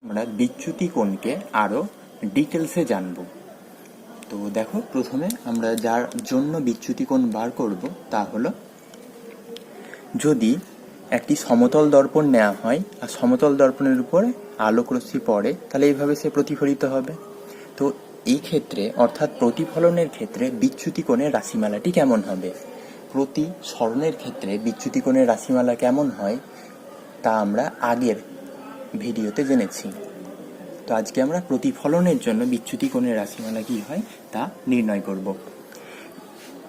আমরা বিচ্যুতি কোণকে আরো ডিটেলসে জানব। তো দেখো, প্রথমে আমরা যার জন্য বিচ্যুতি কোণ বার করব তা হলো, যদি একটি সমতল দর্পণ নেওয়া হয় আর সমতল দর্পণের উপরে আলোকরশ্মি পড়ে, তাহলে এইভাবে সে প্রতিফলিত হবে। তো এই ক্ষেত্রে অর্থাৎ প্রতিফলনের ক্ষেত্রে বিচ্যুতি কোণের রাশিমালাটি কেমন হবে, প্রতি সরণের ক্ষেত্রে বিচ্যুতি কোণের রাশিমালা কেমন হয় তা আমরা আগের ভিডিওতে জেনেছি। তো আজকে আমরা প্রতিফলনের জন্য বিচ্যুতি কোণের রাশিমালা কী হয় তা নির্ণয় করব।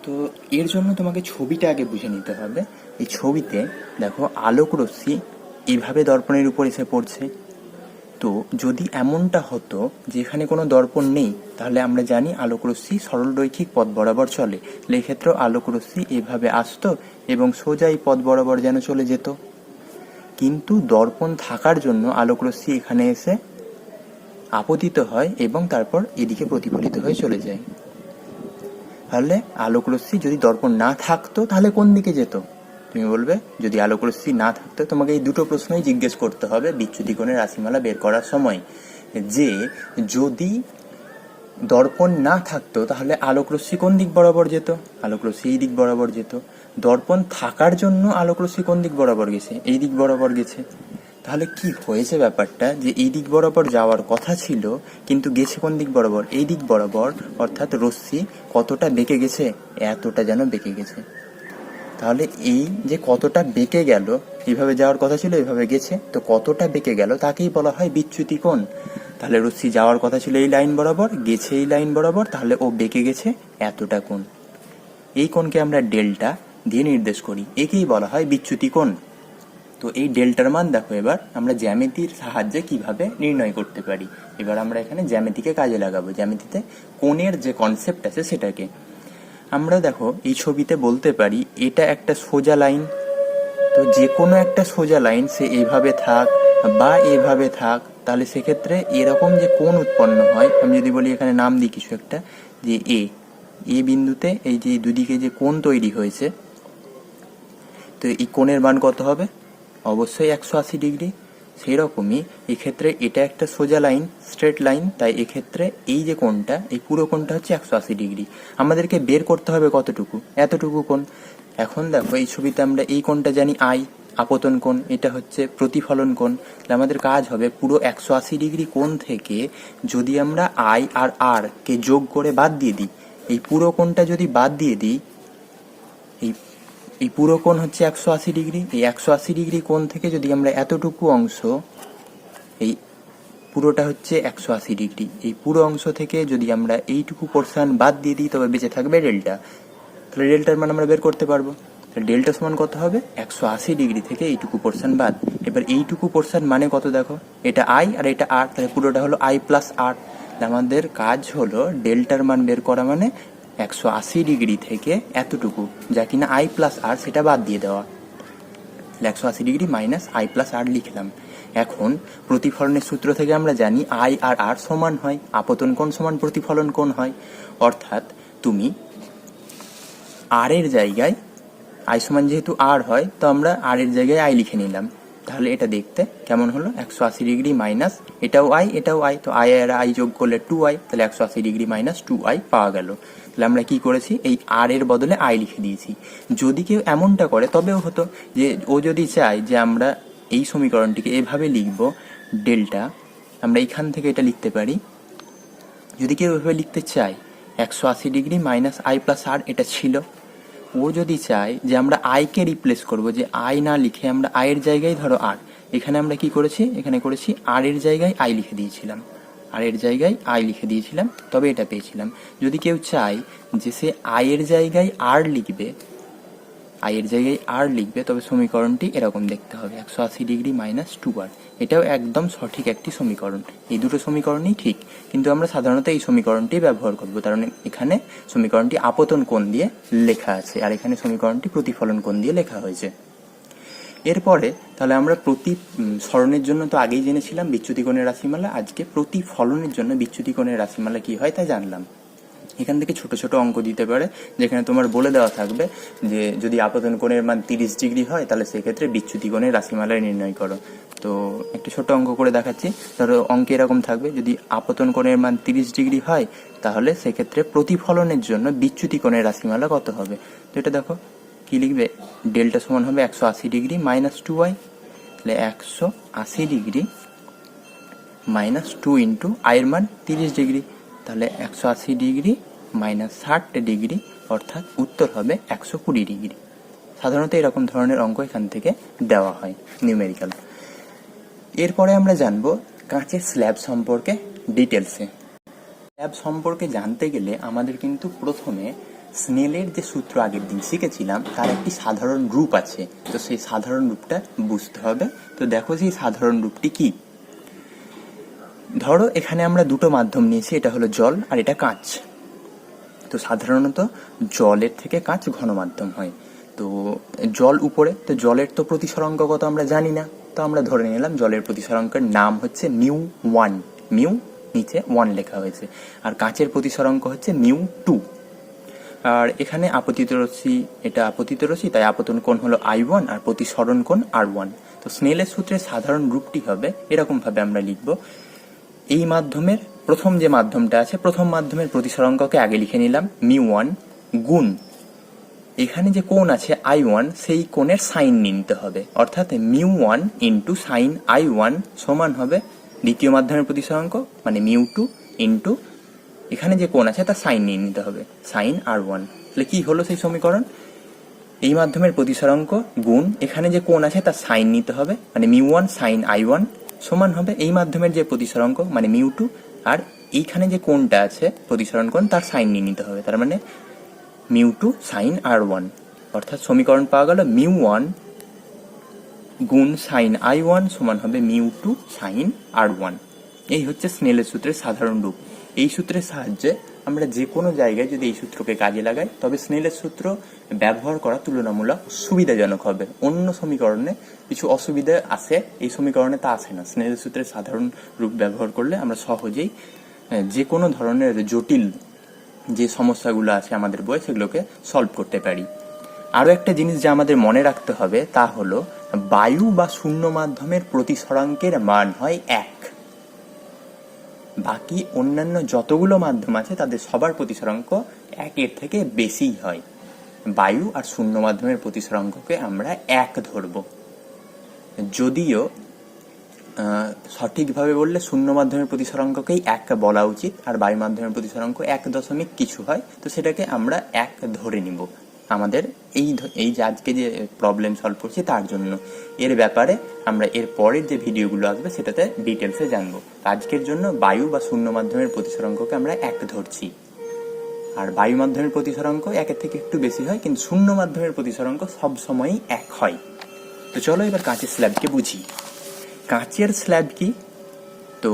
তো এর জন্য তোমাকে ছবিটা আগে বুঝে নিতে হবে। এই ছবিতে দেখো, আলোক রশ্মি এইভাবে দর্পণের উপর এসে পড়ছে। তো যদি এমনটা হতো যে এখানে কোনো দর্পণ নেই, তাহলে আমরা জানি আলোক রশ্মি সরল রৈখিক পথ বরাবর চলে। এক্ষেত্রেও আলোক রশ্মি এভাবে আসতো এবং সোজা এই পথ বরাবর যেন চলে যেত। কিন্তু দর্পণ থাকার জন্য আলোক রশ্মি এখানে এসে আপতিত হয় এবং তারপর এদিকে প্রতিফলিত হয়ে চলে যায়। তাহলে আলোক রশ্মি যদি দর্পণ না থাকতো তাহলে কোন দিকে যেত? তুমি বলবে, যদি আলোক রশ্মি না থাকতো, তোমাকে এই দুটো প্রশ্নই জিজ্ঞেস করতে হবে বিচ্যুতি কোণের রাশিমালা বের করার সময়, যে যদি দর্পণ না থাকতো তাহলে আলোক রশ্মি কোন দিক বরাবর যেত? আলোক রশ্মি এই দিক বরাবর যেত। দর্পণ থাকার জন্য আলোক রশ্মি কোন দিক বরাবর গেছে? এই দিক বরাবর গেছে। তাহলে কি হয়েছে ব্যাপারটা, যে এই দিক বরাবর যাওয়ার কথা ছিল কিন্তু গেছে কোন দিক বরাবর? এই দিক বরাবর। অর্থাৎ রশ্মি কতটা বেঁকে গেছে? এতটা যেন বেঁকে গেছে। তাহলে এই যে কতটা বেঁকে গেল, এইভাবে যাওয়ার কথা ছিল এইভাবে গেছে, তো কতটা বেঁকে গেল তাকেই বলা হয় বিচ্যুতি কোণ। তাহলে রশ্মি যাওয়ার কথা ছিল এই লাইন বরাবর, গেছে এই লাইন বরাবর, তাহলে ও বেঁকে গেছে এতটা কোণ। এই কোণকে আমরা ডেল্টা দিয়ে নির্দেশ করি, একেই বলা হয় বিচ্যুতি কোণ। তো এই ডেল্টার মান দেখো, এবার আমরা জ্যামিতির সাহায্যে কিভাবে নির্ণয় করতে পারি। এবার আমরা এখানে জ্যামিতিকে কাজে লাগাবো। জ্যামিতিতে কোণের যে কনসেপ্ট আছে সেটাকে আমরা দেখো এই ছবিতে বলতে পারি এটা একটা সোজা লাইন। তো যে কোনো একটা সোজা লাইন, সে এইভাবে থাক বা এইভাবে থাক, তাহলে সেক্ষেত্রে এরকম যে কোণ উৎপন্ন হয়, আমি যদি বলি এখানে নাম দিই কিছু একটা, যে এ বিন্দুতে এই যে দুদিকে যে কোণ তৈরি হয়েছে, তো এই কোণের মান কত হবে? অবশ্যই 180 ডিগ্রি। সেই রকমই এক্ষেত্রে এটা একটা সোজা লাইন, স্ট্রেট লাইন, তাই এক্ষেত্রে এই যে কোণটা, এই পুরো কোণটা হচ্ছে 180 ডিগ্রি। আমাদেরকে বের করতে হবে কতটুকু? এতটুকু কোণ। এখন দেখো এই ছবিতে আমরা এই কোণটা জানি আই, আপতন কোণ, এটা হচ্ছে প্রতিফলন কোণ। তাহলে আমাদের কাজ হবে পুরো 180 ডিগ্রি কোণ থেকে যদি আমরা আই আর আর কে যোগ করে বাদ দিয়ে দিই, এই পুরো কোণটা যদি বাদ দিয়ে দিই, এই পুরো কোণ হচ্ছে 180 ডিগ্রি। এই 180 ডিগ্রি কোণ থেকে যদি আমরা এতটুকু অংশ, এই পুরোটা হচ্ছে 180 ডিগ্রি, এই পুরো অংশ থেকে যদি আমরা এইটুকু পোর্শন বাদ দিয়ে দিই, তবে বেঁচে থাকবে ডেল্টা। তাহলে ডেল্টার মান আমরা বের করতে পারবো। তাহলে ডেল্টা সমান কত হবে? 180 ডিগ্রি থেকে এইটুকু পোর্শন বাদ। এবার এইটুকু পোর্শন মানে কত দেখো, এটা আই আর এটা আর, তাহলে পুরোটা হলো আই প্লাস আর। আমাদের কাজ হলো ডেল্টার মান বের করা, মানে 180 ডিগ্রি থেকে এতটুকু যা কিনা আই প্লাস আর, সেটা বাদ দিয়ে দেওয়া। 180 ডিগ্রি মাইনাস আই প্লাস আর লিখলাম। এখন প্রতিফলনের সূত্র থেকে আমরা জানি আই আর আর সমান হয়, আপতন কোণ সমান প্রতিফলন কোণ হয়। অর্থাৎ তুমি আর এর জায়গায়, আই সমান যেহেতু আর হয়, তো আমরা আর এর জায়গায় আই লিখে নিলাম। তাহলে এটা দেখতে কেমন হলো? 180 ডিগ্রি মাইনাস এটাও আই এটাও আই, তো আই আর আই যোগ করলে 2i, তাহলে 180 ডিগ্রি মাইনাস 2i পাওয়া গেল। তাহলে আমরা কি করেছি, এই আর এর বদলে আই লিখে দিয়েছি। যদি কেউ এমনটা করে তবেও হতো, যে ও যদি চায় যে আমরা এই সমীকরণটিকে এভাবে লিখব, ডেল্টা, আমরা এখান থেকে এটা লিখতে পারি। যদি কেউ এভাবে লিখতে চায় 180 ডিগ্রি মাইনাস আই প্লাস আর, এটা ছিল। ও যদি চায় যে আমরা আইকে রিপ্লেস করব, যে আই না লিখে আমরা আয়ের জায়গায় ধরো আর, এখানে আমরা কি করেছি, এখানে করেছি আর এর জায়গায় আই লিখে দিয়েছিলাম, আর এর জায়গায় আই লিখে দিয়েছিলাম, তবে এটা পেয়েছিলাম। যদি কেউ চায় যে সে আয়ের জায়গায় আর লিখবে, আয়ের জায়গায় আর লিখবে, তবে সমীকরণটি এরকম দেখতে হবে, 180 ডিগ্রি মাইনাস 2r। এটাও একদম সঠিক একটি সমীকরণ। এই দুটো সমীকরণই ঠিক, কিন্তু আমরা সাধারণত এই সমীকরণটি ব্যবহার করব, কারণ এখানে সমীকরণটি আপতন কোণ দিয়ে লেখা আছে আর এখানে সমীকরণটি প্রতিফলন কোণ দিয়ে লেখা হয়েছে। এরপরে তাহলে আমরা সরণের জন্য তো আগেই জেনেছিলাম বিচ্যুতি কোণের রাশিমালা, আজকে প্রতিফলনের জন্য বিচ্যুতি কোণের রাশিমালা কি হয় তা জানলাম। এখান থেকে ছোট ছোট অঙ্ক দিতে পারে, যেখানে তোমার বলে দেওয়া থাকবে যে যদি আপতন কোণের মান 30 ডিগ্রি হয় তাহলে সেক্ষেত্রে বিচ্যুতি কোণের রাশিমালা নির্ণয় করো। তো একটা ছোট অঙ্ক করে দেখাচ্ছি। ধরো অঙ্কে এরকম থাকবে, যদি আপতন কোণের মান 30 ডিগ্রি হয় তাহলে সেক্ষেত্রে প্রতিফলনের জন্য বিচ্যুতি কোণের রাশিমালা কত হবে। তো এটা দেখো কি লিখবে, ডেল্টা সমান হবে 180 ডিগ্রি মাইনাস 2y, তাহলে 180 ডিগ্রি মাইনাস 2 ইন্টু আয়ের মান 30 ডিগ্রি, তাহলে 180 ডিগ্রি মাইনাস 60 ডিগ্রি, অর্থাৎ উত্তর হবে 120 ডিগ্রি। সাধারণত এরকম ধরনের অঙ্ক এখান থেকে দেওয়া হয় নিউমেরিক্যাল। এরপরে আমরা জানবো কাঁচের স্ল্যাব সম্পর্কে ডিটেলসে। স্ল্যাব সম্পর্কে জানতে গেলে আমাদের কিন্তু প্রথমে স্নেলের যে সূত্র আগের দিন শিখেছিলাম তার একটি সাধারণ রূপ আছে, তো সেই সাধারণ রূপটা বুঝতে হবে। তো দেখো সেই সাধারণ রূপটি কি। ধরো এখানে আমরা দুটো মাধ্যম নিয়েছি, এটা হলো জল আর এটা কাঁচ। তো সাধারণত জলের থেকে কাঁচ ঘন মাধ্যম হয়। তো জল উপরে, তো জলের তো প্রতিসরাঙ্ক কত আমরা জানি না, তো আমরা ধরে নিলাম জলের প্রতিসরাঙ্কের নাম হচ্ছে μ1, মিউ নিচে 1 লেখা হয়েছে, আর কাঁচের প্রতিসরাঙ্ক হচ্ছে μ2। আর এখানে আপতিত রশ্মি, এটা আপতিত রশ্মি, তাই আপতন কোণ হলো I1 আর প্রতিসরণ কোণ R1। তো স্নেলের সূত্রের সাধারণ রূপটি হবে এরকম ভাবে আমরা লিখব, এই মাধ্যমের প্রথম যে মাধ্যমটা আছে প্রথম মাধ্যমের প্রতিসরাঙ্ককে আগে লিখে নিলাম μ1 গুণ এখানে যে কোণ আছে I1 সেই কোণের সাইন নিতে হবে, অর্থাৎ μ1 ইন্টু সাইন I1 সমান হবে দ্বিতীয় মাধ্যমের প্রতিসরাঙ্ক মানে μ2 ইন্টু এখানে যে কোণ আছে তার সাইন নিয়ে নিতে হবে সাইন R1। তাহলে কি হলো সেই সমীকরণ, এই মাধ্যমের প্রতিসরাঙ্ক গুণ এখানে যে কোণ আছে তার সাইন নিতে হবে মানে μ1 সাইন I1 সমান হবে এই মাধ্যমের যে প্রতিসরাঙ্ক মানে μ2, আর এইখানে যে কোণটা আছে প্রতিসরণ কোণ তার সাইন নিয়ে নিতে হবে, তার মানে μ2 সাইন R1। অর্থাৎ সমীকরণ পাওয়া গেল μ1 গুণ সাইন I1 সমান হবে μ2 সাইন R1। এই হচ্ছে স্নেলের সূত্রের সাধারণ রূপ। এই সূত্রের সাহায্যে আমরা যে কোনো জায়গায় যদি এই সূত্রকে কাজে লাগাই তবে স্নেলের সূত্র ব্যবহার করা তুলনামূলক সুবিধাজনক হবে। অন্য সমীকরণে কিছু অসুবিধা আসে, এই সমীকরণে তা আসে না। স্নেলের সূত্রের সাধারণ রূপ ব্যবহার করলে আমরা সহজেই যে কোনো ধরনের জটিল যে সমস্যাগুলো আছে আমাদের বইয়ে সেগুলোকে সলভ করতে পারি। আরও একটা জিনিস যা আমাদের মনে রাখতে হবে তা হলো বায়ু বা শূন্য মাধ্যমের প্রতিসরাঙ্কের মান হয় 1, বাকি অন্যান্য যতগুলো মাধ্যম আছে তাদের সবার প্রতিসরাঙ্ক 1-এর থেকে বেশি হয়। বায়ু আর শূন্য মাধ্যমের প্রতিসরাঙ্ককে আমরা 1 ধরব, যদিও সঠিকভাবে বললে শূন্য মাধ্যমের প্রতিসরাঙ্ককেই 1 বলা উচিত, আর বায়ু মাধ্যমের প্রতিসরাঙ্ক 1 কিছু হয়, তো সেটাকে আমরা 1 ধরে নিব আমাদের এই যে আজকে যে প্রবলেম সলভ করছি তার জন্য। এর ব্যাপারে আমরা এর পরের যে ভিডিওগুলো আসবে সেটাতে ডিটেলসে জানবো। আজকের জন্য বায়ু বা শূন্য মাধ্যমের প্রতিসরাঙ্ককে আমরা 1 ধরছি, আর বায়ু মাধ্যমের প্রতিসরাঙ্ক 1-এর থেকে একটু বেশি হয়, কিন্তু শূন্য মাধ্যমের প্রতিসরাঙ্ক সবসময়ই 1 হয়। তো চলো এবার কাঁচের স্ল্যাবকে বুঝি। কাঁচের স্ল্যাব কি, তো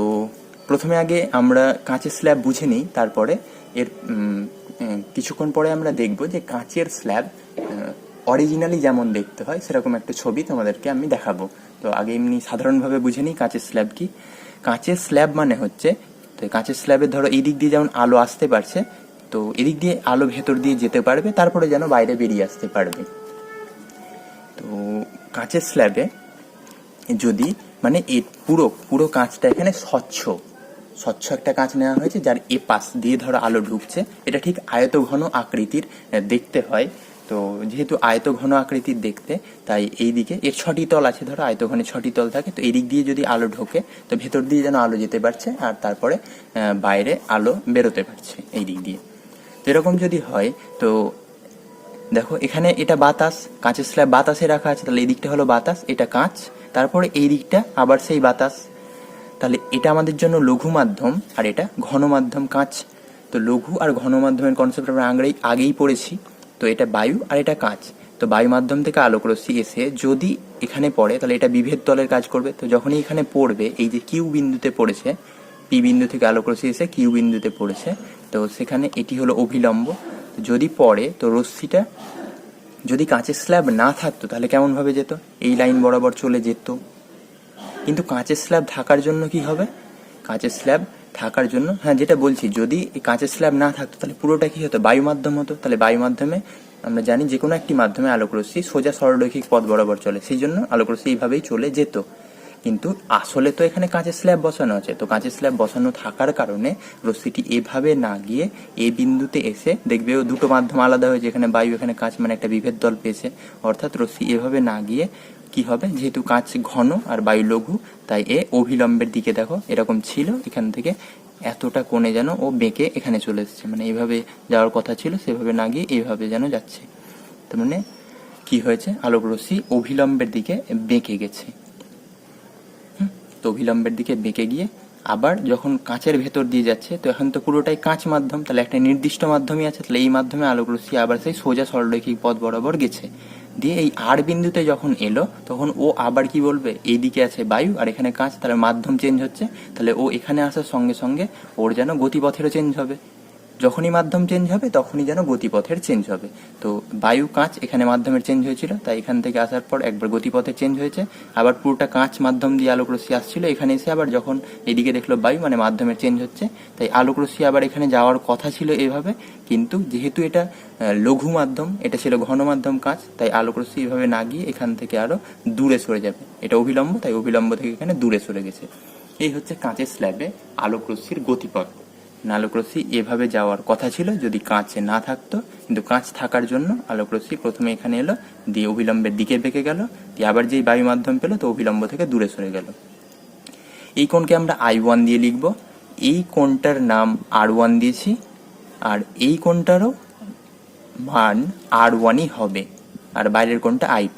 প্রথমে আগে আমরা কাঁচের স্ল্যাব বুঝে নিই, তারপরে এর কিছুক্ষণ পরে আমরা দেখব যে কাঁচের স্ল্যাব অরিজিনালি যেমন দেখতে হয় সেরকম একটা ছবি তোমাদেরকে আমি দেখাবো। তো আগে এমনি সাধারণভাবে বুঝে নিই কাঁচের স্ল্যাব কি। কাঁচের স্ল্যাব মানে হচ্ছে, তো কাঁচের স্ল্যাবের ধরো এই দিক দিয়ে যেমন আলো আসতে পারছে, তো এদিক দিয়ে আলো ভেতর দিয়ে যেতে পারবে, তারপরে যেন বাইরে বেরিয়ে আসতে পারবে। তো কাঁচের স্ল্যাবে যদি মানে এই পুরো কাঁচটা এখানে স্বচ্ছ একটা কাঁচ নেওয়া হয়েছে, যার এ পাশ দিয়ে ধরো আলো ঢুকছে, এটা ঠিক আয়তঘন আকৃতির দেখতে হয়। তো যেহেতু আয়তঘন আকৃতির দেখতে, তাই এই দিকে এর 6টি তল আছে, ধরো আয়তঘনে 6টি তল থাকে, তো এই দিক দিয়ে যদি আলো ঢোকে তো ভেতর দিয়ে যেন আলো যেতে পারছে, আর তারপরে বাইরে আলো বেরোতে পারছে এই দিক দিয়ে। তো এরকম যদি হয়, তো দেখো এখানে এটা বাতাস, কাঁচের স্ল্যাব বাতাসে রাখা আছে, তাহলে এই দিকটা হলো বাতাস, এটা কাঁচ, তারপরে এই দিকটা আবার সেই বাতাস, তাহলে এটা আমাদের জন্য লঘু মাধ্যম আর এটা ঘন মাধ্যম কাঁচ। তো লঘু আর ঘন মাধ্যমের কনসেপ্ট আমরা আগেই পড়েছি। তো এটা বায়ু আর এটা কাঁচ। তো বায়ু মাধ্যম থেকে আলোক রশ্মি এসে যদি এখানে পড়ে তাহলে এটা বিভেদ তলের কাজ করবে। তো যখনই এখানে পড়বে, এই যে কিউ বিন্দুতে পড়েছে, পি বিন্দু থেকে আলোক রশ্মি এসে কিউ বিন্দুতে পড়েছে, তো সেখানে এটি হলো অভিলম্ব। যদি পড়ে তো রশ্মিটা যদি কাঁচের স্ল্যাব না থাকতো তাহলে কেমন ভাবে যেত, এই লাইন বরাবর চলে যেত। কিন্তু কাঁচের স্ল্যাব থাকার জন্য কি হবে, কাঁচের স্ল্যাব থাকার জন্য, হ্যাঁ যেটা বলছি, যদি এই কাঁচের স্ল্যাব না থাকতো তাহলে পুরোটা কি হতো, বায়ু মাধ্যম হতো। তাহলে বায়ু মাধ্যমে আমরা জানি যে কোনো একটি মাধ্যমে আলোকরশ্মি সোজা সরলরৈখিক পথ বরাবর চলে, সেই জন্য আলোকরশ্মি এইভাবেই চলে যেত। কিন্তু আসলে তো এখানে কাঁচের স্ল্যাব বসানো আছে, তো কাঁচের স্ল্যাব বসানো থাকার কারণে রশ্মিটি এভাবে না গিয়ে এই বিন্দুতে এসে দেখবে ও দুটো মাধ্যম আলাদা হয়েছে, এখানে বায়ু এখানে কাঁচ, মানে একটা বিভেদ তল পেয়েছে। অর্থাৎ রশ্মি এভাবে না গিয়ে কি হবে, যেহেতু কাঁচ ঘন আর বায়ু লঘু, তাই এ অভিলম্বের দিকে দেখো এরকম ছিল, এখান থেকে এতটা কোণে যেন ও বেঁকে এখানে চলে এসছে, মানে এইভাবে যাওয়ার কথা ছিল সেভাবে না গিয়ে এইভাবে যেন যাচ্ছে। তার মানে কি হয়েছে, আলোক রশ্মি অভিলম্বের দিকে বেঁকে গেছে। তো অভিলম্বের দিকে বেঁকে গিয়ে আবার যখন কাঁচের ভেতর দিয়ে যাচ্ছে, তো এখন তো পুরোটাই কাঁচ মাধ্যম, তাহলে একটা নির্দিষ্ট মাধ্যমই আছে, তাহলে এই মাধ্যমে আলোক রশ্মি আবার সেই সোজা সরলরৈখিক পথ বরাবর গেছে। দিয়ে এই আর বিন্দুতে যখন এলো তখন ও আবার কি বলবে, এইদিকে আছে বায়ু আর এখানে কাঁচ, তাহলে মাধ্যম চেঞ্জ হচ্ছে, তাহলে ও এখানে আসার সঙ্গে সঙ্গে ওর যেন গতিপথেরও চেঞ্জ হবে। যখনই মাধ্যম চেঞ্জ হবে তখনই যেন গতিপথের চেঞ্জ হবে। তো বায়ু কাঁচ এখানে মাধ্যমের চেঞ্জ হয়েছিল, তাই এখান থেকে আসার পর একবার গতিপথের চেঞ্জ হয়েছে, আবার পুরোটা কাঁচ মাধ্যম দিয়ে আলোক রশ্মি আসছিল, এখানে এসে আবার যখন এদিকে দেখলো বায়ু, মানে মাধ্যমের চেঞ্জ হচ্ছে, তাই আলোক রশ্মি আবার এখানে যাওয়ার কথা ছিল এভাবে, কিন্তু যেহেতু এটা লঘু মাধ্যম, এটা ছিল ঘন মাধ্যম কাঁচ, তাই আলোক রশ্মি এভাবে না গিয়ে এখান থেকে আরো দূরে সরে যাবে। এটা অভিলম্ব, তাই অভিলম্ব থেকে এখানে দূরে সরে গেছে। এই হচ্ছে কাঁচের স্ল্যাবে আলোক রশ্মির গতিপথ। আলোক রশ্মি এভাবে যাওয়ার কথা ছিল যদি কাঁচে না থাকতো, কিন্তু কাঁচ থাকার জন্য আলোক রশ্মি প্রথমে এখানে এলো, দিয়ে অভিলম্বের দিকে বেঁকে গেল, দিয়ে আবার যেই বায়ু মাধ্যম পেলো তো অভিলম্ব থেকে দূরে সরে গেল। এই কোণকে আমরা I1 দিয়ে লিখব। এই কোণটার নাম R1 দিয়েছি, আর এই কোণটারও মান R1ই হবে, আর বাইরের কোণটা I2।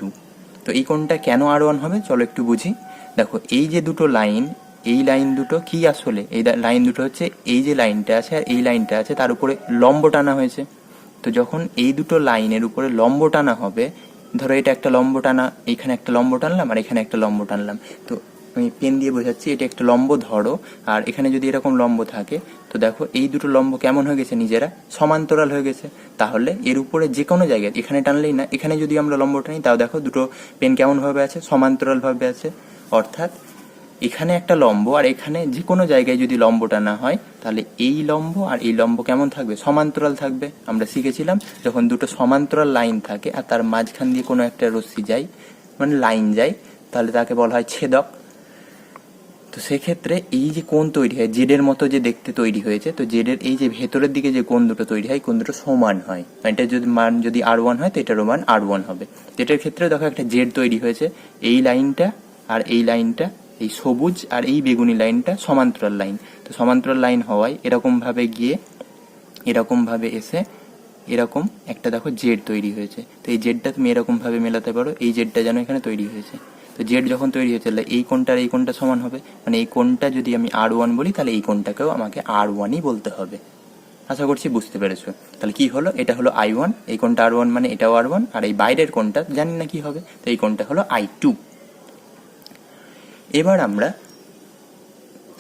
তো এই কোণটা কেন R1 হবে চলো একটু বুঝি। দেখো এই যে দুটো লাইন, এই লাইন দুটো কি, আসলে এই লাইন দুটো হচ্ছে এই যে লাইনটা আছে আর এই লাইনটা আছে তার উপরে লম্ব টানা হয়েছে। তো যখন এই দুটো লাইনের উপরে লম্ব টানা হবে, ধরো এটা একটা লম্ব টানা, এইখানে একটা লম্ব টানলাম আর এখানে একটা লম্ব টানলাম, তো আমি পেন দিয়ে বোঝাচ্ছি, এটা একটা লম্ব ধরো, আর এখানে যদি এরকম লম্ব থাকে, তো দেখো এই দুটো লম্ব কেমন হয়ে গেছে, নিজেরা সমান্তরাল হয়ে গেছে। তাহলে এর উপরে যে কোনো জায়গায়, এখানে টানলেই না, এখানে যদি আমরা লম্ব টানি, তাও দেখো দুটো পেন কেমন ভাবে আছে, সমান্তরাল ভাবে আছে। অর্থাৎ এখানে একটা লম্ব আর এখানে যে কোনো জায়গায় যদি লম্ব টানা হয়, তাহলে এই লম্ব আর এই লম্ব কেমন থাকবে, সমান্তরাল থাকবে। আমরা শিখেছিলাম যখন দুটো সমান্তরাল লাইন থাকে আর তার মাঝখান দিয়ে কোনো একটা রশ্মি যায়, মানে লাইন যায়, তাহলে তাকে বলা হয় ছেদক। তো সেক্ষেত্রে এই যে কোণ তৈরি হয়, জেডের মতো যে দেখতে তৈরি হয়েছে, তো জেডের এই যে ভেতরের দিকে যে কোণ দুটো তৈরি হয়, কোণ দুটো সমান হয়, এটা যদি মান যদি R1 হয় তো এটারও মান R1 হবে। যেটার ক্ষেত্রে দেখো একটা জেড তৈরি হয়েছে, এই লাইনটা আর এই লাইনটা, এই সবুজ আর এই বেগুনি লাইনটা সমান্তরাল লাইন। তো সমান্তরাল লাইন হওয়ায় এরকম ভাবে গিয়ে এরকম ভাবে এসে এরকম একটা দেখো জেড তৈরি হয়েছে। তো এই জেডটা তুমি এরকম ভাবে মেলাতে পারো, এই জেডটা যেন এখানে তৈরি হয়েছে। তো জেড যখন তৈরি হয়েছে, তাহলে এই কোণটা আর এই কোণটা সমান হবে, মানে এই কোণটা যদি আমি R1 বলি, তাহলে এই কোণটাকেও আমাকে R1ই বলতে হবে। আশা করছি বুঝতে পেরেছো। তাহলে কি হলো, এটা হলো I1, এই কোণটা R1 মানে এটাও R1, আর এই বাইরের কোণটা জানি না কি হবে, তো এই কোণটা হলো I2। এবার আমরা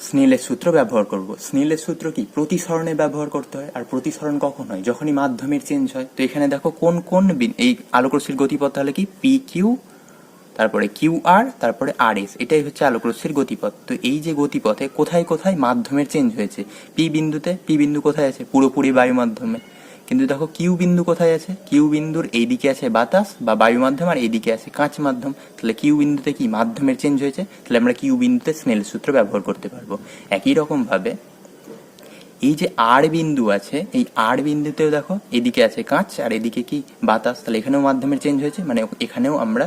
স্নেলের সূত্র ব্যবহার করব। স্নেলের সূত্র কি, প্রতিসরণে ব্যবহার করতে হয়। আর প্রতিসরণ কখন হয়, যখনই মাধ্যমের চেঞ্জ হয়। তো এখানে দেখো কোন কোন এই আলোক রশ্মির গতিপথ তাহলে কি, PQ, তারপরে QR, তারপরে RS, এটাই হচ্ছে আলোক রশ্মির গতিপথ। তো এই যে গতিপথে কোথায় কোথায় মাধ্যমের চেঞ্জ হয়েছে, পি বিন্দুতে, পি বিন্দু কোথায় আছে, পুরোপুরি বায়ু মাধ্যমে। কিন্তু দেখো কিউ বিন্দু কোথায় আছে, কিউ বিন্দুর এইদিকে আছে বাতাস বা বায়ু মাধ্যম আর এইদিকে আছে কাঁচ মাধ্যম। তাহলে কিউ বিন্দুতে কি মাধ্যমের চেঞ্জ হয়েছে, তাহলে আমরা কিউ বিন্দুতে স্নেল সূত্র ব্যবহার করতে পারবো। একই রকম ভাবে এই যে আর বিন্দু আছে, এই আর বিন্দুতেও দেখো এদিকে আছে কাঁচ আর এদিকে কি বাতাস, তাহলে এখানেও মাধ্যমের চেঞ্জ হয়েছে, মানে এখানেও আমরা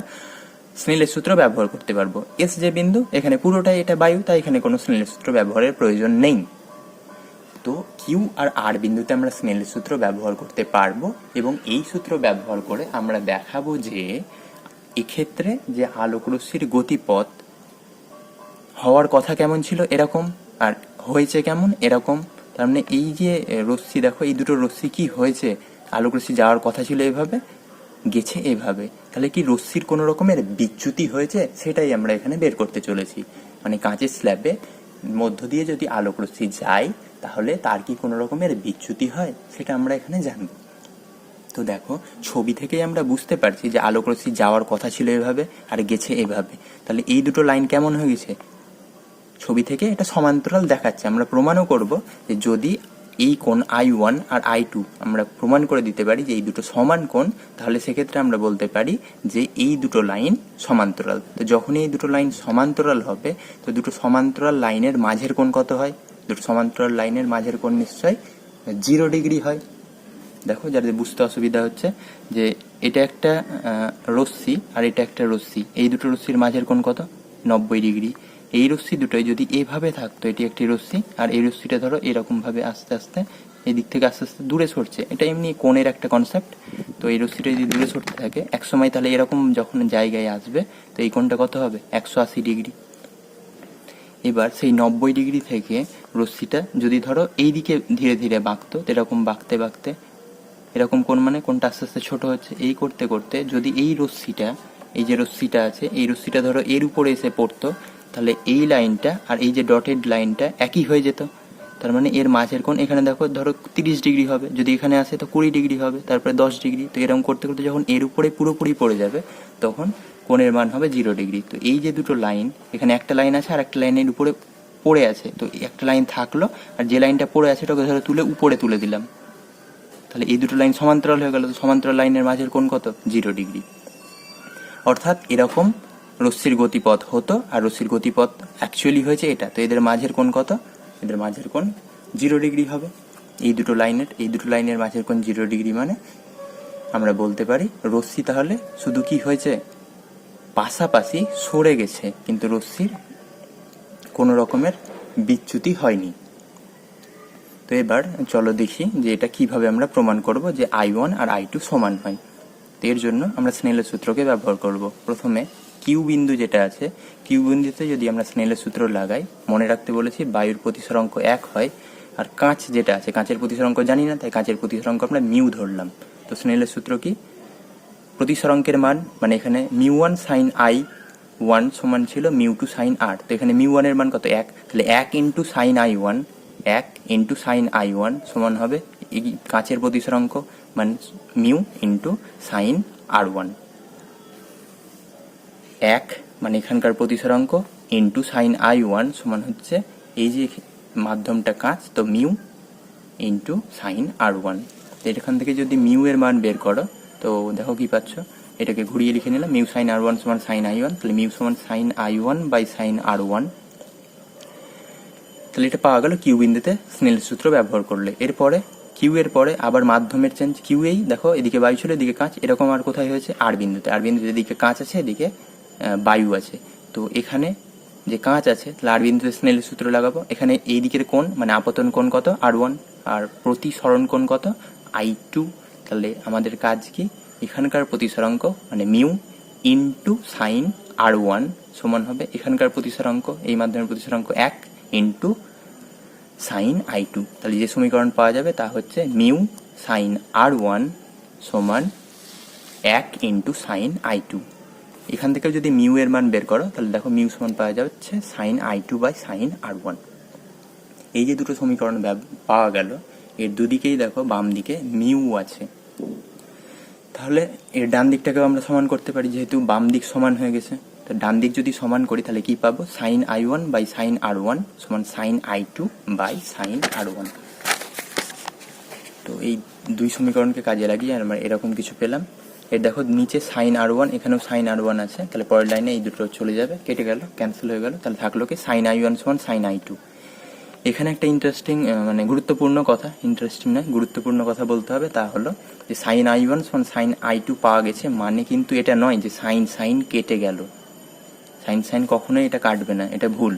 স্নেলের সূত্র ব্যবহার করতে পারবো। এস যে বিন্দু, এখানে পুরোটাই এটা বায়ু, তাই এখানে কোনো স্নেলের সূত্র ব্যবহারের প্রয়োজন নেই। তো কিউ আর আর বিন্দুতে আমরা স্নেলের সূত্র ব্যবহার করতে পারবো, এবং এই সূত্র ব্যবহার করে আমরা দেখাবো যে এক্ষেত্রে যে আলোক রশ্মির গতিপথ হওয়ার কথা কেমন ছিল এরকম, আর হয়েছে কেমন এরকম। তার মানে এই যে রশ্মি দেখো, এই দুটো রশ্মি কি হয়েছে, আলোক রশ্মি যাওয়ার কথা ছিল এভাবে, গেছে এভাবে। তাহলে কি রশ্মির কোনো রকমের বিচ্যুতি হয়েছে, সেটাই আমরা এখানে বের করতে চলেছি। মানে কাঁচের স্ল্যাবে মধ্য দিয়ে যদি আলোক রশ্মি যায়, তাহলে তার কি কোনো রকমের বিচ্যুতি হয়, সেটা আমরা এখানে জানব। তো দেখো ছবি থেকেই আমরা বুঝতে পারছি যে আলোক রশ্মি যাওয়ার কথা ছিল এভাবে আর গেছে এভাবে। তাহলে এই দুটো লাইন কেমন হয়ে গেছে, ছবি থেকে এটা সমান্তরাল দেখাচ্ছে। আমরা প্রমাণও করব যে যদি এই কোণ I1 আর I2 আমরা প্রমাণ করে দিতে পারি যে এই দুটো সমান কোণ, তাহলে সেক্ষেত্রে আমরা বলতে পারি যে এই দুটো লাইন সমান্তরাল। তো যখনই এই দুটো লাইন সমান্তরাল হবে, তো দুটো সমান্তরাল লাইনের মাঝের কোণ কত হয়? দুটো সমান্তরাল লাইনের মাঝের কোণ নিশ্চয়ই 0 ডিগ্রি হয়। দেখো, যাদের বুঝতে অসুবিধা হচ্ছে, যে এটা একটা রশ্মি আর এটা একটা রশ্মি, এই দুটো রশ্মির মাঝের কোণ কত? 90 ডিগ্রি। এই রশ্মি দুটোই যদি এভাবে থাকতো, এটি একটি রশ্মি, আর এই রশ্মিটা ধরো এরকম ভাবে আস্তে আস্তে এই দিক থেকে আস্তে আস্তে দূরে সরছে, এটা এমনি কোণের একটা কনসেপ্ট। তো এই রশ্মিটা যদি দূরে সরতে থাকে এক সময়, তাহলে এরকম যখন জায়গায় আসবে, তো এই কোণটা কত হবে? 180 ডিগ্রি। এবার সেই 90 ডিগ্রি থেকে রশ্মিটা যদি ধরো এই দিকে ধীরে ধীরে বাঁকতো, এরকম বাঁকতে বাঁকতে এরকম কোণ, মানে কোণটা আস্তে আস্তে ছোট হচ্ছে, এই করতে করতে যদি এই রশ্মিটা, এই যে রশ্মিটা আছে, এই রশ্মিটা ধরো এর উপরে এসে পড়তো, তাহলে এই লাইনটা আর এই যে ডটেড লাইনটা একই হয়ে যেত। তার মানে এর মাঝের কোণ এখানে দেখো ধরো 30 ডিগ্রি হবে, যদি এখানে আসে তো 20 ডিগ্রি হবে, তারপরে 10 ডিগ্রি। তো এরকম করতে করতে যখন এর উপরে পুরোপুরি পড়ে যাবে, তখন কোণের মান হবে 0 ডিগ্রি। তো এই যে দুটো লাইন, এখানে একটা লাইন আছে আর একটা লাইনের উপরে পড়ে আছে, তো একটা লাইন থাকলো, আর যে লাইনটা পড়ে আছে ওটাকে ধরো তুলে উপরে তুলে দিলাম, তাহলে এই দুটো লাইন সমান্তরাল হয়ে গেল। তো সমান্তরাল লাইনের মাঝের কোণ কত? 0 ডিগ্রি। অর্থাৎ এরকম রশ্মির গতিপথ হতো, আর রশ্মির গতিপথ অ্যাকচুয়ালি হয়েছে এটা। তো এদের মাঝের কোণ কত? এদের মাঝের কোণ 0 ডিগ্রি হবে। এই দুটো লাইনের মাঝের কোণ 0 ডিগ্রি, মানে আমরা বলতে পারি রশ্মি তাহলে শুধু কি হয়েছে? পাশাপাশি সরে গেছে, কিন্তু রশ্মির কোনো রকমের বিচ্যুতি হয়নি। তো এবার চলো দেখি যে এটা কিভাবে আমরা প্রমাণ করব যে I1 আর I2 সমান হয়। তো এর জন্য আমরা স্নেলের সূত্রকে ব্যবহার করব। প্রথমে কিউ বিন্দু যেটা আছে, কিউ বিন্দুতে যদি আমরা স্নেলের সূত্র লাগাই, মনে রাখতে বলেছি বায়ুর প্রতিসরাঙ্ক 1 হয়, আর কাঁচ যেটা আছে, কাঁচের প্রতিসরাঙ্ক জানি না, তাই কাঁচের প্রতিসরাঙ্ক আমরা মিউ ধরলাম। তো স্নেলের সূত্র কি? প্রতিসরাঙ্কের মান, মানে এখানে μ1 sin I1 সমান ছিল μ2 sin R। তো এখানে μ1 এর মান কত? 1, তাহলে 1 into sign I1, 1 into sign I1 সমান হবে এই কাঁচের প্রতিসরাঙ্ক, মানে মিউ ইন্টু সাইন R1। 1 মানে এখানকার প্রতিসরাঙ্ক ইন্টু সাইন I1 সমান হচ্ছে এই যে মাধ্যমটা কাঁচ, তো মিউ ইন্টু সাইন R1। তো এখান থেকে যদি মিউ এর মান বের করো, তো দেখো কি পাচ্ছ, এটাকে ঘুরিয়ে লিখে নিলাম, মিউ সাইন R1 সমান সাইন I1, তাহলে মিউ সমান sign I1 by sine R1। তাহলে এটা পাওয়া গেল কিউ বিন্দুতে স্নেলের সূত্র ব্যবহার করলে। এরপরে কিউ এর পরে আবার মাধ্যমের চেঞ্জ, কিউ এই দেখো এদিকে বায়ু ছিল, এদিকে কাঁচ, এরকম আর কোথায় হয়েছে? আর বিন্দুতে। আর বিন্দুতে এদিকে কাঁচ আছে, এদিকে বায়ু আছে। তো এখানে যে কাঁচ আছে, তাহলে আর বিন্দুতে স্নেলের সূত্র লাগাবো। এখানে এই দিকের কোণ, মানে আপতন কোণ কত? R1, আর প্রতিসরণ কোণ কত? I2। তাহলে আমাদের কাজ কি? এখানকার প্রতিসরাঙ্ক মানে মিউ ইন্টু সাইন R1 সমান হবে এখানকার প্রতিসরাঙ্ক, এই মাধ্যমের প্রতিসরাঙ্ক 1 ইন্টু সাইন I2। তাহলে যে সমীকরণ পাওয়া যাবে তা হচ্ছে মিউ সাইন R1 সমান 1 ইন্টু সাইন I2। এখান থেকে যদি মিউ এর মান বের করো, তাহলে দেখো মিউ সমান পাওয়া যাচ্ছে sign I2 by sine R1। এই যে দুটো সমীকরণ পাওয়া গেল, এর দুদিকেই দেখো বাম দিকে মিউ আছে, তাহলে এর ডান দিকটাকেও আমরা সমান করতে পারি, যেহেতু বাম দিক সমান হয়ে গেছে। তো ডান দিক যদি সমান করি, তাহলে কি পাবো? Sign I1 by sine R1 সমান sign I2 by sine R1। তো এই দুই সমীকরণকে কাজে লাগিয়ে আমরা এরকম কিছু পেলাম। এর দেখো নিচে সাইন R1, এখানেও সাইন R1 আছে, তাহলে পরের লাইনে এই দুটো চলে যাবে, কেটে গেল, ক্যান্সেল হয়ে গেল। তাহলে থাকলো কি? সাইন I1 সমান সাইন I2। এখানে একটা ইন্টারেস্টিং, মানে গুরুত্বপূর্ণ কথা, ইন্টারেস্টিং নয় গুরুত্বপূর্ণ কথা বলতে হবে, তা হলো যে সাইন I1 সমান সাইন I2 পাওয়া গেছে, মানে কিন্তু এটা নয় যে সাইন সাইন কেটে গেল। সাইন সাইন কখনোই এটা কাটবে না, এটা ভুল।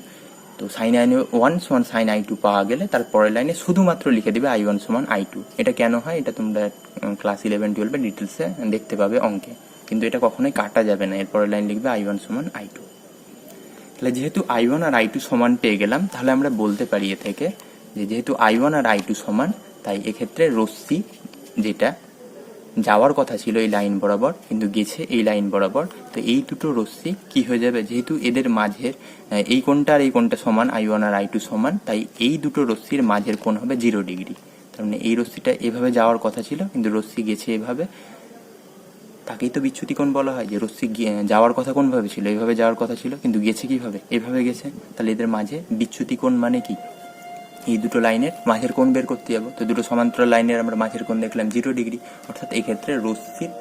তো সাইন I1 সমান সাইন I2 পাওয়া গেলে তার পরের লাইনে শুধুমাত্র লিখে দিবে I1 সমান I2। এটা কেন হয়, এটা তোমরা ক্লাস 11-12 ডিটেলসে দেখতে পাবে অঙ্কে, কিন্তু এটা কখনোই কাটা যাবে না। এরপরের লাইন লিখবে I1 সমান I2। তাহলে যেহেতু I1 আর I2 সমান পেয়ে গেলাম, তাহলে আমরা বলতে পারি এ থেকে যে যেহেতু I1 আর I2 সমান, তাই এক্ষেত্রে রশ্মি যেটা যাওয়ার কথা ছিল এই লাইন বরাবর, কিন্তু গেছে এই লাইন বরাবর, তো এই দুটো রশ্মি কি হয়ে যাবে? যেহেতু এদের মাঝের এই কোণটা আর এই কোণটা সমান, I1 আর I2 সমান, তাই এই দুটো রশ্মির মাঝের কোণ হবে 0 ডিগ্রি। তার মানে এই রশ্মিটা এভাবে যাওয়ার কথা ছিল, কিন্তু রশ্মি গেছে এভাবে, তাকেই তো বিচ্যুতি কোণ বলা হয়। যে রশ্মি যাওয়ার কথা কোনভাবে ছিল, এইভাবে যাওয়ার কথা ছিল, কিন্তু গেছে কিভাবে, এভাবে গেছে। তাহলে এদের মাঝে বিচ্যুতি কোণ মানে কি, এই দুটো লাইনের মাঝের কোণ বের করতে যাবো। তো দুটো সমান্তরাল লাইনের আমরা মাঝের কোণ দেখলাম 0 ডিগ্রি, অর্থাৎ এই ক্ষেত্রে রশ্মির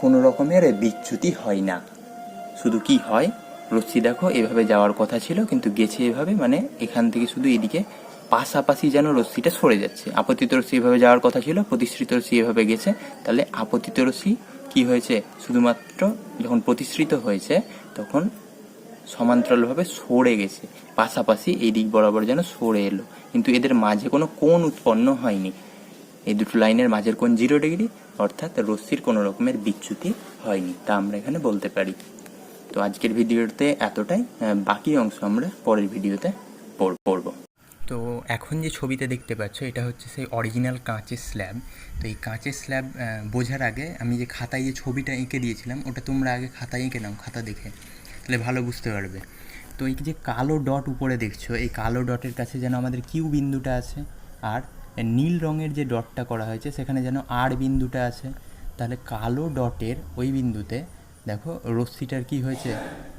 কোনো রকমের বিচ্যুতি হয় না। শুধু কি হয়, রশ্মি দেখো এভাবে যাওয়ার কথা ছিল কিন্তু গেছে এভাবে, মানে এখান থেকে শুধু এদিকে পাশাপাশি যেন রশ্মিটা সরে যাচ্ছে। আপতিত রশ্মি এভাবে যাওয়ার কথা ছিল, প্রতিসৃত রশ্মি এভাবে গেছে। তাহলে আপতিত রশ্মি কি হয়েছে, শুধুমাত্র যখন প্রতিসৃত হয়েছে তখন সমান্তরালভাবে সরে গেছে, পাশাপাশি এই দিক বরাবর যেন সরে এলো, কিন্তু এদের মাঝে কোনো কোণ উৎপন্ন হয়নি। এই দুটো লাইনের মাঝের কোণ 0 ডিগ্রি, অর্থাৎ রশ্মির কোনো রকমের বিচ্যুতি হয়নি, তা আমরা এখানে বলতে পারি। তো আজকের ভিডিওতে এতটাই, বাকি অংশ আমরা পরের ভিডিওতে পড়ব। তো এখন যে ছবিতে দেখতে পাচ্ছ এটা হচ্ছে সেই অরিজিনাল কাঁচের স্ল্যাব। তো এই কাঁচের স্ল্যাব বোঝার আগে আমি যে খাতায় যে ছবিটা এঁকে দিয়েছিলাম ওটা তোমরা আগে খাতায় এঁকে নাও, খাতা দেখে, তাহলে ভালো বুঝতে পারবে। তো এই যে কালো ডট উপরে দেখছো, এই কালো ডটের কাছে যেন আমাদের কিউ বিন্দুটা আছে, আর নীল রঙের যে ডটটা করা হয়েছে সেখানে যেন আর বিন্দুটা আছে। তাহলে কালো ডটের ওই বিন্দুতে দেখো রশ্মিটার কি হয়েছে,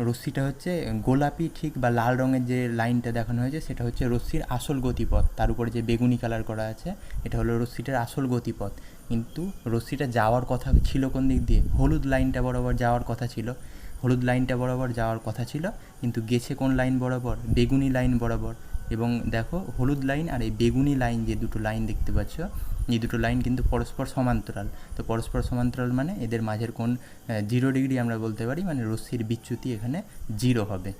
রশ্মিটা হচ্ছে গোলাপি ঠিক বা লাল রঙের যে লাইনটা দেখানো হয়েছে সেটা হচ্ছে রশ্মির আসল গতিপথ। তার উপরে যে বেগুনি কালার করা আছে এটা হলো রশ্মিটার আসল গতিপথ। কিন্তু রশ্মিটা যাওয়ার কথা ছিল কোন দিক দিয়ে, হলুদ লাইনটা বরাবর যাওয়ার কথা ছিল, হলুদ লাইনটা বরাবর যাওয়ার কথা ছিল, কিন্তু গেছে কোন লাইন বরাবর, বেগুনি লাইন বরাবর। এবং দেখো হলুদ লাইন আর এই বেগুনি লাইন যে দুটো লাইন দেখতে পাচ্ছ, এই দুটো লাইন কিন্তু পরস্পর সমান্তরাল। তো পরস্পর সমান্তরাল মানে এদের মাঝের কোণ 0 ডিগ্রি আমরা বলতে পারি, মানে রশ্মির বিচ্যুতি এখানে 0 হবে।